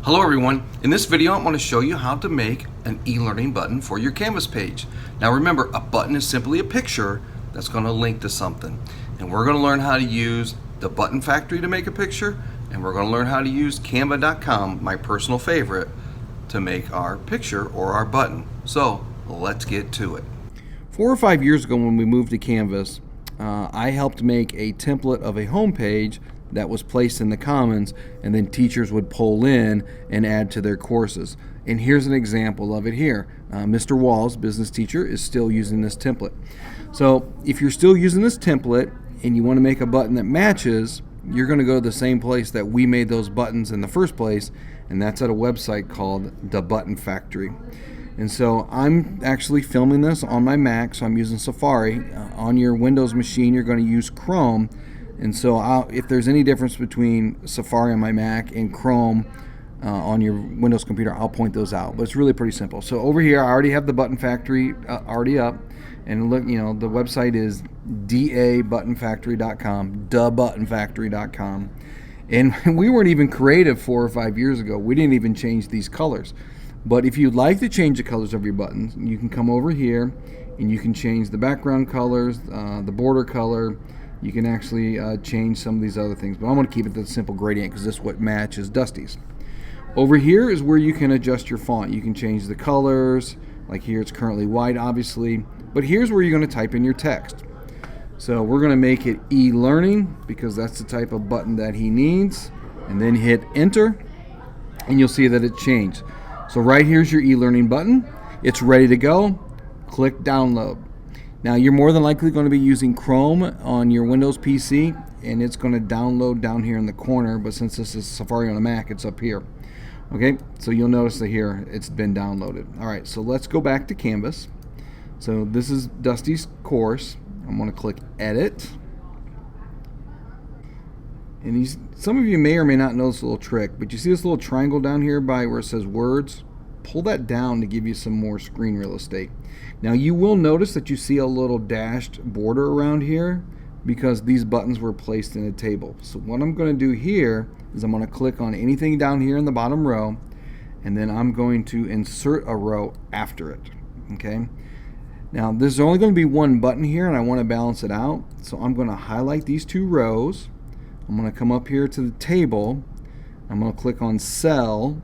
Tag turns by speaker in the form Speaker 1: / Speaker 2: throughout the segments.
Speaker 1: Hello everyone, in this video I want to show you how to make an e-learning button for your Canvas page. Now remember, a button is simply a picture that's going to link to something. And we're going to learn how to use the Button Factory to make a picture, and we're going to learn how to use Canva.com, my personal favorite, to make our picture or our button. So let's get to it. 4 or 5 years ago when we moved to Canvas, I helped make a template of a home page that was placed in the Commons, and then teachers would pull in and add to their courses. And here's an example of it here. Mr. Walls, business teacher, is still using this template. So if you're still using this template and you want to make a button that matches, you're going to go to the same place that we made those buttons in the first place, and that's at a website called the Button Factory. And so I'm actually filming this on my Mac, so I'm using Safari. On your Windows machine, you're going to use Chrome. And so if there's any difference between Safari on my Mac and Chrome on your Windows computer, I'll point those out. But it's really pretty simple. So over here, I already have the Button Factory already up. And look, the website is dabuttonfactory.com, thebuttonfactory.com. And we weren't even creative 4 or 5 years ago. We didn't even change these colors. But if you'd like to change the colors of your buttons, you can come over here and you can change the background colors, the border color. You can actually change some of these other things, but I'm going to keep it the simple gradient because this is what matches Dusty's. Over here is where you can adjust your font. You can change the colors, like here it's currently white obviously, but here's where you're going to type in your text. So we're going to make it e-learning because that's the type of button that he needs, and then hit enter and you'll see that it changed. So right here's your e-learning button. It's ready to go. Click download. Now you're more than likely going to be using Chrome on your Windows PC, and it's going to download down here in the corner, but since this is Safari on a Mac, it's up here. Okay, so you'll notice that here it's been downloaded. Alright, so let's go back to Canvas. So this is Dusty's course. I'm going to click edit. And some of you may or may not know this little trick, but you see this little triangle down here by where it says words? Pull that down to give you some more screen real estate. Now you will notice that you see a little dashed border around here because these buttons were placed in a table. So what I'm going to do here is I'm going to click on anything down here in the bottom row, and then I'm going to insert a row after it. Okay. Now there's only going to be one button here, and I want to balance it out. So I'm going to highlight these 2 rows. I'm going to come up here to the table. I'm going to click on cell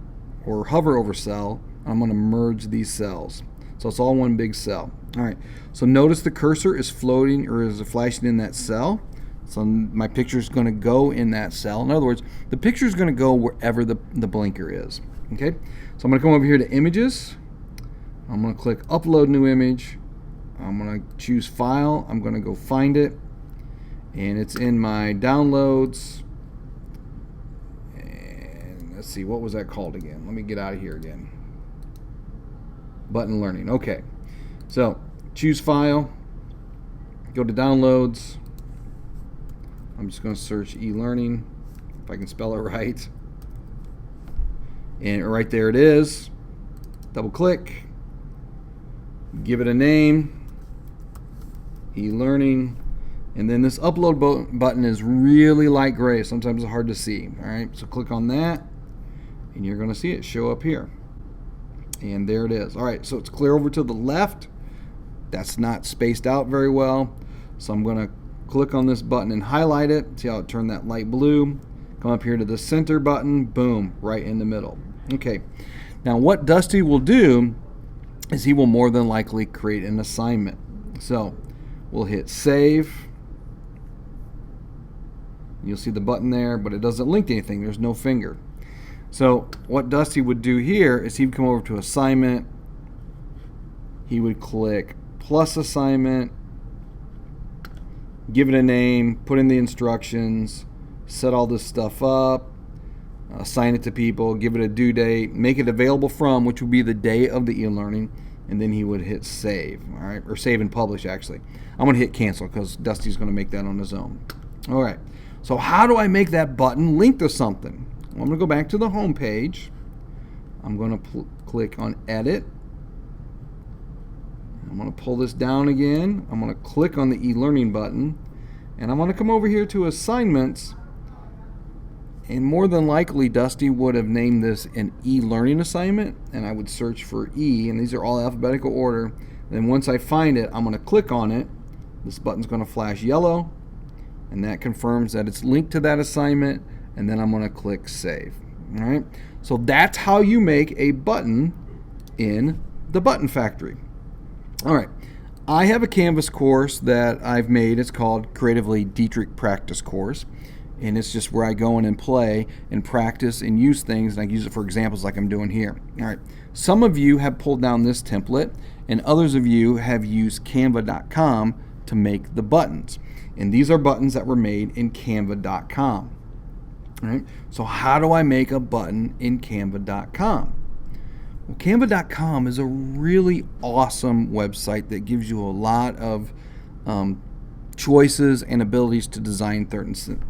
Speaker 1: or hover over cell. I'm going to merge these cells. So it's all one big cell. Alright, so notice the cursor is floating or is flashing in that cell. So my picture is going to go in that cell. In other words, the picture is going to go wherever the blinker is. Okay, so I'm going to come over here to images. I'm going to click upload new image. I'm going to choose file. I'm going to go find it. And it's in my downloads. And let's see, what was that called again? Let me get out of here again. Button learning. Okay, so choose file, go to downloads. I'm just going to search e-learning if I can spell it right, and right there it is. Double click, give it a name, e-learning, and then this upload button is really light gray, sometimes it's hard to see. Alright, so click on that and you're going to see it show up here. And there it is. Alright, so it's clear over to the left. That's not spaced out very well. So I'm going to click on this button and highlight it. See how it turned that light blue? Come up here to the center button. Boom, right in the middle. Okay, now what Dusty will do is he will more than likely create an assignment. So we'll hit save. You'll see the button there, but it doesn't link to anything. There's no finger. So what Dusty would do here is he would come over to assignment, he would click plus assignment, give it a name, put in the instructions, set all this stuff up, assign it to people, give it a due date, make it available from, which would be the day of the e-learning, and then he would hit save, all right, or save and publish actually. I'm going to hit cancel because Dusty's going to make that on his own. All right, so how do I make that button link to something? Well, I'm going to go back to the home page. I'm going to click on edit. I'm going to pull this down again. I'm going to click on the e-learning button, and I'm going to come over here to assignments, And more than likely, Dusty would have named this an e-learning assignment, and I would search for E, and these are all alphabetical order. And then once I find it, I'm going to click on it. This button's going to flash yellow, and that confirms that it's linked to that assignment, and then I'm going to click Save. All right, so that's how you make a button in the Button Factory. All right, I have a Canvas course that I've made. It's called Creatively Dietrich Practice Course. And it's just where I go in and play and practice and use things, and I use it for examples like I'm doing here. All right. Some of you have pulled down this template, and others of you have used Canva.com to make the buttons. And these are buttons that were made in Canva.com. All right. So how do I make a button in Canva.com? Well, Canva.com is a really awesome website that gives you a lot of choices and abilities to design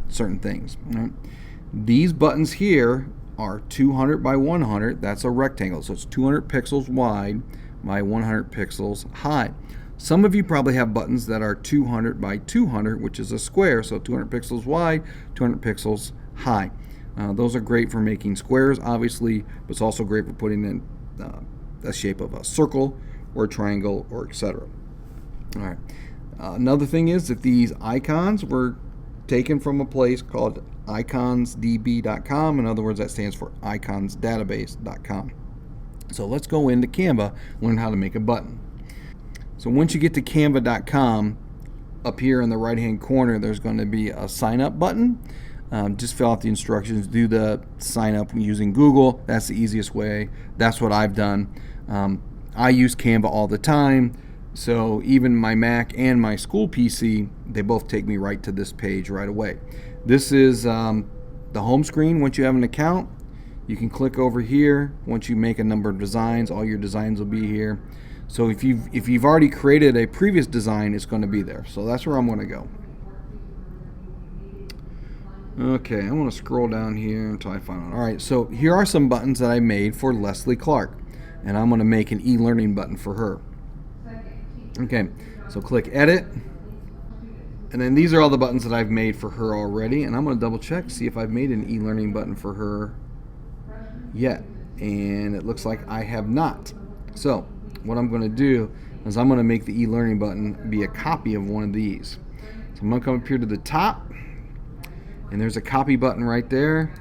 Speaker 1: certain things. Right? These buttons here are 200 by 100. That's a rectangle, so it's 200 pixels wide by 100 pixels high. Some of you probably have buttons that are 200 by 200, which is a square, so 200 pixels wide, 200 pixels high. Those are great for making squares, obviously, but it's also great for putting in the shape of a circle or a triangle or etc. All right. Another thing is that these icons were taken from a place called iconsdb.com. In other words, that stands for iconsdatabase.com. So let's go into Canva, learn how to make a button. So once you get to canva.com, up here in the right hand corner there's going to be a sign up button. Just fill out the instructions, do the sign up using Google. That's the easiest way. That's what I've done. I use Canva all the time. So even my Mac and my school PC, they both take me right to this page right away. This is the home screen. Once you have an account, you can click over here. Once you make a number of designs, all your designs will be here. So if you've already created a previous design, it's going to be there. So that's where I'm going to go. Okay, I'm going to scroll down here until I find it. All right, so here are some buttons that I made for Leslie Clark, and I'm going to make an e-learning button for her. Okay, so click Edit, and then these are all the buttons that I've made for her already, and I'm going to double check, see if I've made an e-learning button for her yet, and it looks like I have not. So what I'm going to do is I'm going to make the e-learning button be a copy of one of these. So I'm going to come up here to the top, and there's a copy button right there,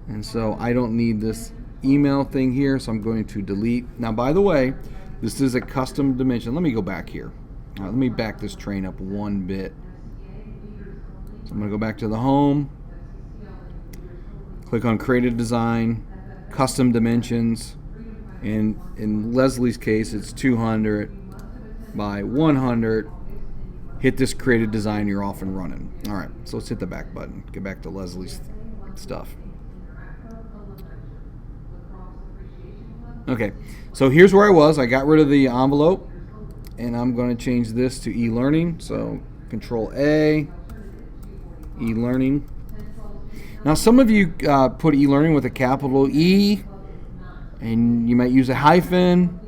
Speaker 1: and so I don't need this email thing here, so I'm going to delete. Now, by the way, this is a custom dimension. Let me go back here. All right, let me back this train up one bit. So I'm going to go back to the home, click on Create a Design, Custom Dimensions, and in Leslie's case it's 200 by 100. Hit this Create a Design, you're off and running. All right, so let's hit the back button. Get back to Leslie's stuff. Okay, so here's where I was. I got rid of the envelope, and I'm going to change this to e-learning. So Control A, e-learning. Now some of you put e-learning with a capital E, and you might use a hyphen.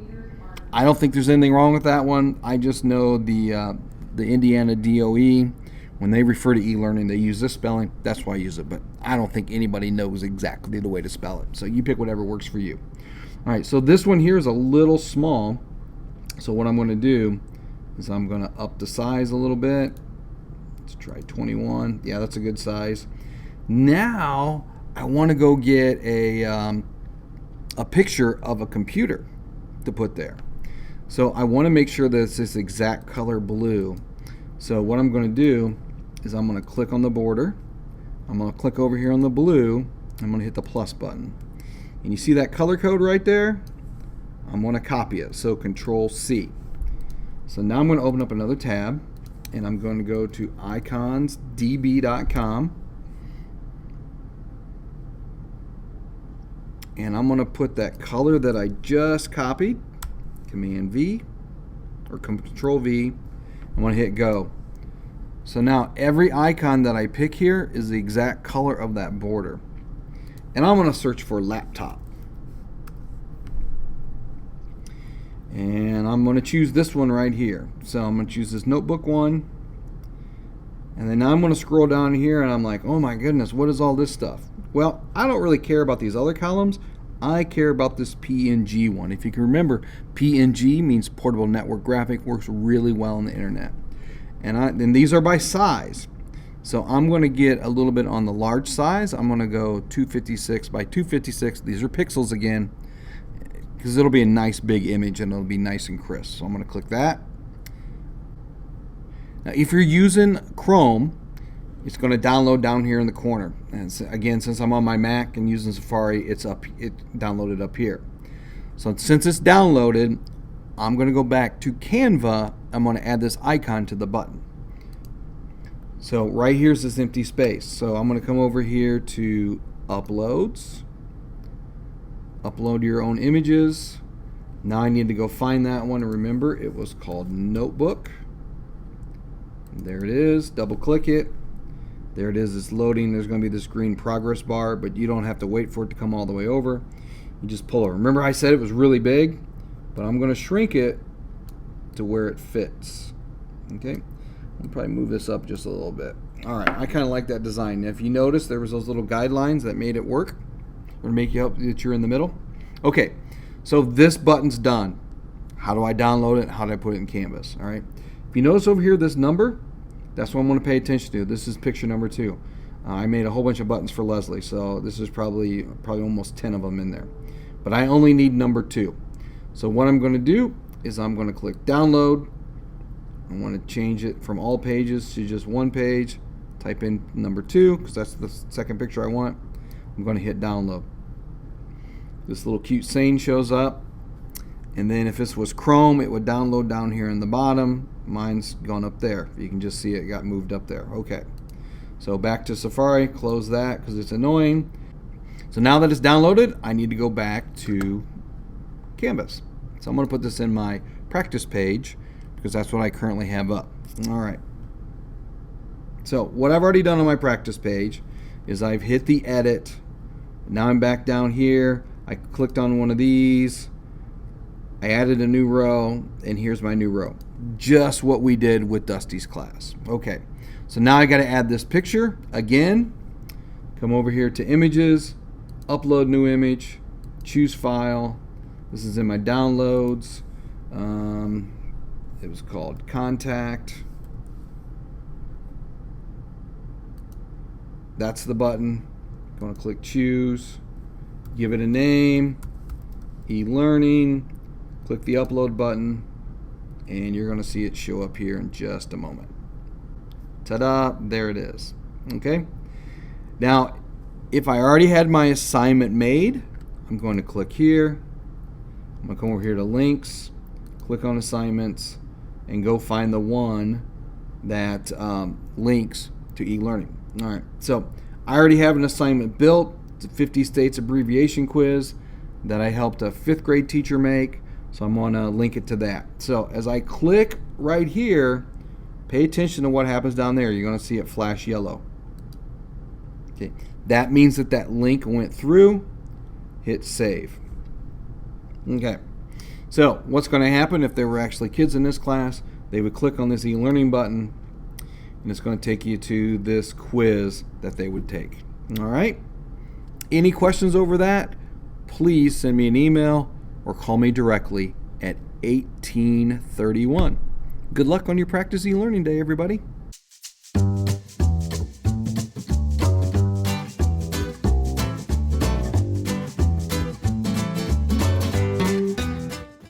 Speaker 1: I don't think there's anything wrong with that one. I just know the Indiana DOE, when they refer to e-learning, they use this spelling. That's why I use it, but I don't think anybody knows exactly the way to spell it. So you pick whatever works for you. All right, so this one here is a little small. So what I'm going to do is I'm going to up the size a little bit. Let's try 21. Yeah, that's a good size. Now I want to go get a picture of a computer to put there. So I want to make sure that it's this exact color blue. So what I'm going to do is I'm going to click on the border. I'm going to click over here on the blue. I'm going to hit the plus button. And you see that color code right there? I'm going to copy it. So Control C. So now I'm going to open up another tab, and I'm going to go to iconsdb.com. And I'm going to put that color that I just copied, Command V or Control V. I'm going to hit go. So now every icon that I pick here is the exact color of that border. And I'm going to search for laptop. And I'm going to choose this one right here. So I'm going to choose this notebook one. And then I'm going to scroll down here and I'm like, oh my goodness, what is all this stuff? Well, I don't really care about these other columns. I care about this PNG one. If you can remember, PNG means portable network graphic, works really well on the internet. And these are by size. So I'm going to get a little bit on the large size. I'm going to go 256 by 256. These are pixels again, because it'll be a nice big image and it'll be nice and crisp. So I'm going to click that. Now, if you're using Chrome, it's going to download down here in the corner. And again, since I'm on my Mac and using Safari, it downloaded up here. So since it's downloaded, I'm going to go back to Canva. I'm going to add this icon to the button. So right here's this empty space. So I'm going to come over here to Uploads. Upload your own images. Now I need to go find that one. And remember, it was called Notebook. There it is. Double click it. There it is. It's loading. There's going to be this green progress bar, but you don't have to wait for it to come all the way over. You just pull it. Remember I said it was really big, but I'm going to shrink it to where it fits. Okay. I'll probably move this up just a little bit. All right. I kind of like that design. Now, if you notice, there was those little guidelines that made it work, or make you help that you're in the middle. Okay. So this button's done. How do I download it? How do I put it in Canvas? All right. If you notice over here this number, that's what I'm going to pay attention to. This is picture number 2. I made a whole bunch of buttons for Leslie, so this is probably almost 10 of them in there. But I only need number 2. So what I'm going to do is I'm going to click download. I want to change it from all pages to just one page. Type in number 2 because that's the second picture I want. I'm going to hit download. This little cute saying shows up. And then if this was Chrome, it would download down here in the bottom. Mine's gone up there. You can just see it got moved up there. Okay. So back to Safari, close that because it's annoying. So now that it's downloaded, I need to go back to Canvas. So I'm going to put this in my practice page because that's what I currently have up. All right. So what I've already done on my practice page is I've hit the edit. Now I'm back down here. I clicked on one of these. I added a new row, and here's my new row. Just what we did with Dusty's class. Okay, so now I got to add this picture again. Come over here to Images, Upload New Image, Choose File. This is in my downloads. It was called Contact. That's the button. I'm going to click Choose. Give it a name. eLearning. Click the upload button, and you're going to see it show up here in just a moment. Ta-da, there it is. Okay. Now, if I already had my assignment made, I'm going to click here. I'm going to come over here to links, click on assignments, and go find the one that links to eLearning. All right. So I already have an assignment built. It's a 50 states abbreviation quiz that I helped a 5th grade teacher make. So I'm going to link it to that. So as I click right here, pay attention to what happens down there. You're going to see it flash yellow. Okay, that means that that link went through. Hit save. Okay, so what's going to happen if there were actually kids in this class? They would click on this eLearning button, and it's going to take you to this quiz that they would take. All right. Any questions over that? Please send me an email or call me directly at 1831. Good luck on your practice eLearning day, everybody.